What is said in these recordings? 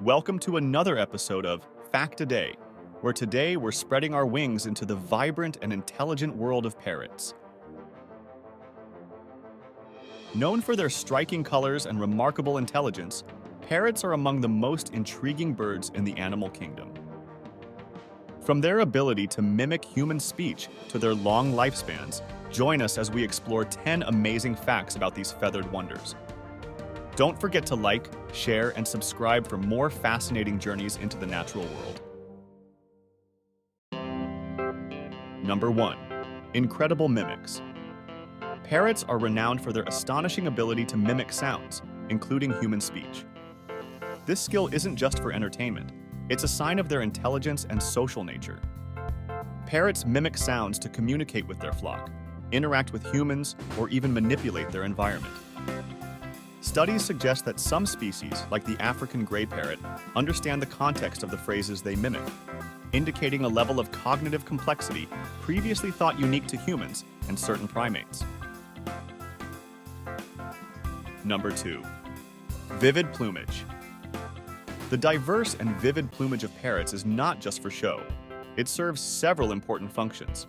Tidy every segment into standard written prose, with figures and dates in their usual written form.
Welcome to another episode of Fact a Day, where today we're spreading our wings into the vibrant and intelligent world of parrots. Known for their striking colors and remarkable intelligence, parrots are among the most intriguing birds in the animal kingdom. From their ability to mimic human speech to their long lifespans, join us as we explore 10 amazing facts about these feathered wonders. Don't forget to like, share, and subscribe for more fascinating journeys into the natural world. Number 1. Incredible mimics. Parrots are renowned for their astonishing ability to mimic sounds, including human speech. This skill isn't just for entertainment, it's a sign of their intelligence and social nature. Parrots mimic sounds to communicate with their flock, interact with humans, or even manipulate their environment. Studies suggest that some species, like the African gray parrot, understand the context of the phrases they mimic, indicating a level of cognitive complexity previously thought unique to humans and certain primates. Number 2. Vivid plumage. The diverse and vivid plumage of parrots is not just for show. It serves several important functions.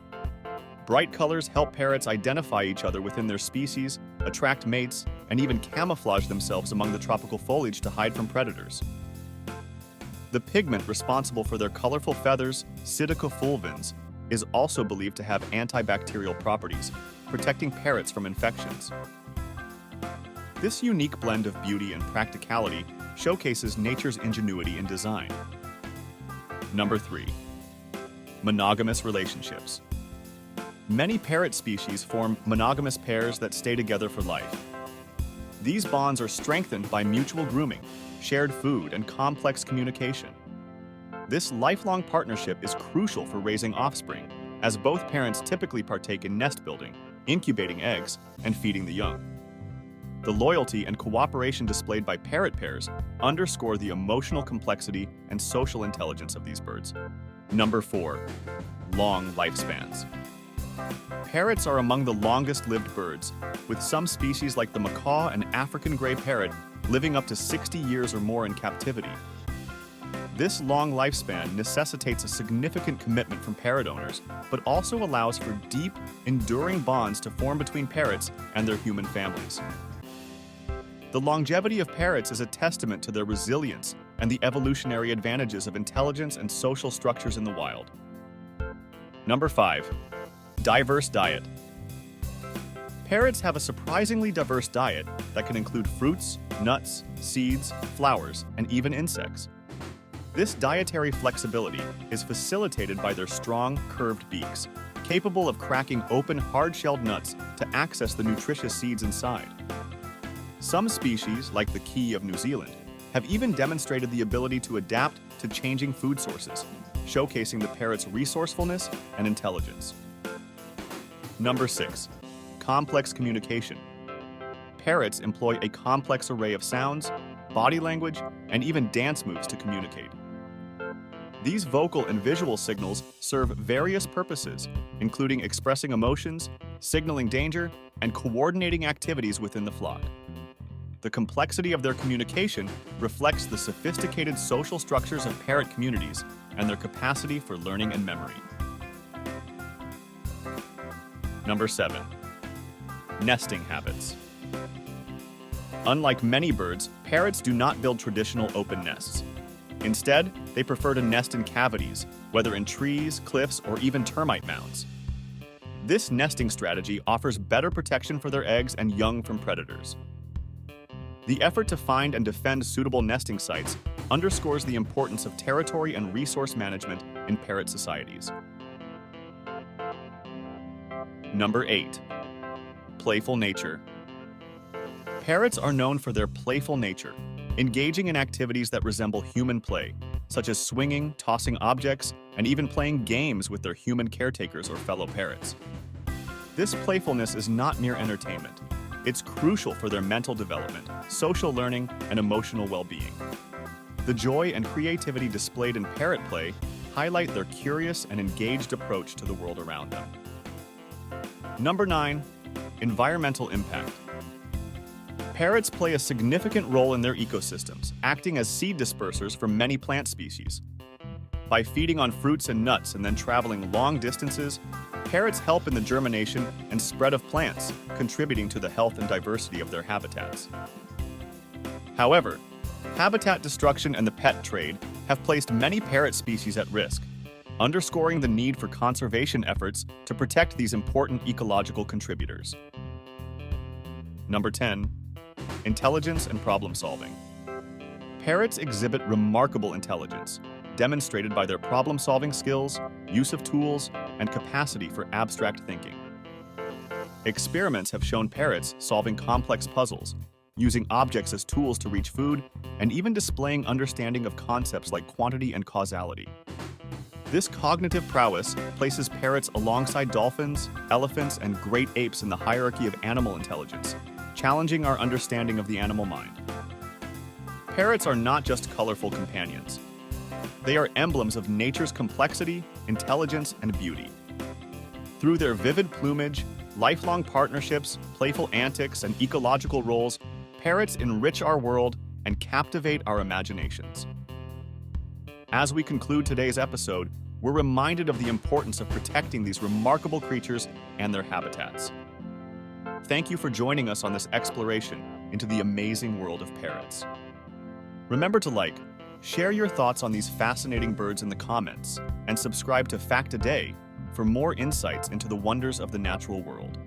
Bright colors help parrots identify each other within their species, attract mates, and even camouflage themselves among the tropical foliage to hide from predators. The pigment responsible for their colorful feathers, Psittaca fulvans, is also believed to have antibacterial properties, protecting parrots from infections. This unique blend of beauty and practicality showcases nature's ingenuity in design. Number 3. Monogamous relationships. Many parrot species form monogamous pairs that stay together for life. These bonds are strengthened by mutual grooming, shared food, and complex communication. This lifelong partnership is crucial for raising offspring, as both parents typically partake in nest building, incubating eggs, and feeding the young. The loyalty and cooperation displayed by parrot pairs underscore the emotional complexity and social intelligence of these birds. Number 4. Long lifespans. Parrots are among the longest-lived birds, with some species like the macaw and African gray parrot living up to 60 years or more in captivity. This long lifespan necessitates a significant commitment from parrot owners, but also allows for deep, enduring bonds to form between parrots and their human families. The longevity of parrots is a testament to their resilience and the evolutionary advantages of intelligence and social structures in the wild. Number 5. Diverse diet. Parrots have a surprisingly diverse diet that can include fruits, nuts, seeds, flowers, and even insects. This dietary flexibility is facilitated by their strong, curved beaks, capable of cracking open hard-shelled nuts to access the nutritious seeds inside. Some species, like the key of New Zealand, have even demonstrated the ability to adapt to changing food sources, showcasing the parrot's resourcefulness and intelligence. Number 6. Complex communication. Parrots employ a complex array of sounds, body language, and even dance moves to communicate. These vocal and visual signals serve various purposes, including expressing emotions, signaling danger, and coordinating activities within the flock. The complexity of their communication reflects the sophisticated social structures of parrot communities and their capacity for learning and memory. Number 7. Nesting habits. Unlike many birds, parrots do not build traditional open nests. Instead, they prefer to nest in cavities, whether in trees, cliffs, or even termite mounds. This nesting strategy offers better protection for their eggs and young from predators. The effort to find and defend suitable nesting sites underscores the importance of territory and resource management in parrot societies. Number 8. Playful nature. Parrots are known for their playful nature, engaging in activities that resemble human play, such as swinging, tossing objects, and even playing games with their human caretakers or fellow parrots. This playfulness is not mere entertainment. It's crucial for their mental development, social learning, and emotional well-being. The joy and creativity displayed in parrot play highlight their curious and engaged approach to the world around them. Number 9. Environmental impact. Parrots play a significant role in their ecosystems, acting as seed dispersers for many plant species. By feeding on fruits and nuts and then traveling long distances, parrots help in the germination and spread of plants, contributing to the health and diversity of their habitats. However, habitat destruction and the pet trade have placed many parrot species at risk, underscoring the need for conservation efforts to protect these important ecological contributors. Number 10. Intelligence and problem solving. Parrots exhibit remarkable intelligence, demonstrated by their problem-solving skills, use of tools, and capacity for abstract thinking. Experiments have shown parrots solving complex puzzles, using objects as tools to reach food, and even displaying understanding of concepts like quantity and causality. This cognitive prowess places parrots alongside dolphins, elephants, and great apes in the hierarchy of animal intelligence, challenging our understanding of the animal mind. Parrots are not just colorful companions. They are emblems of nature's complexity, intelligence, and beauty. Through their vivid plumage, lifelong partnerships, playful antics, and ecological roles, parrots enrich our world and captivate our imaginations. As we conclude today's episode, we're reminded of the importance of protecting these remarkable creatures and their habitats. Thank you for joining us on this exploration into the amazing world of parrots. Remember to like, share your thoughts on these fascinating birds in the comments, and subscribe to Fact a Day for more insights into the wonders of the natural world.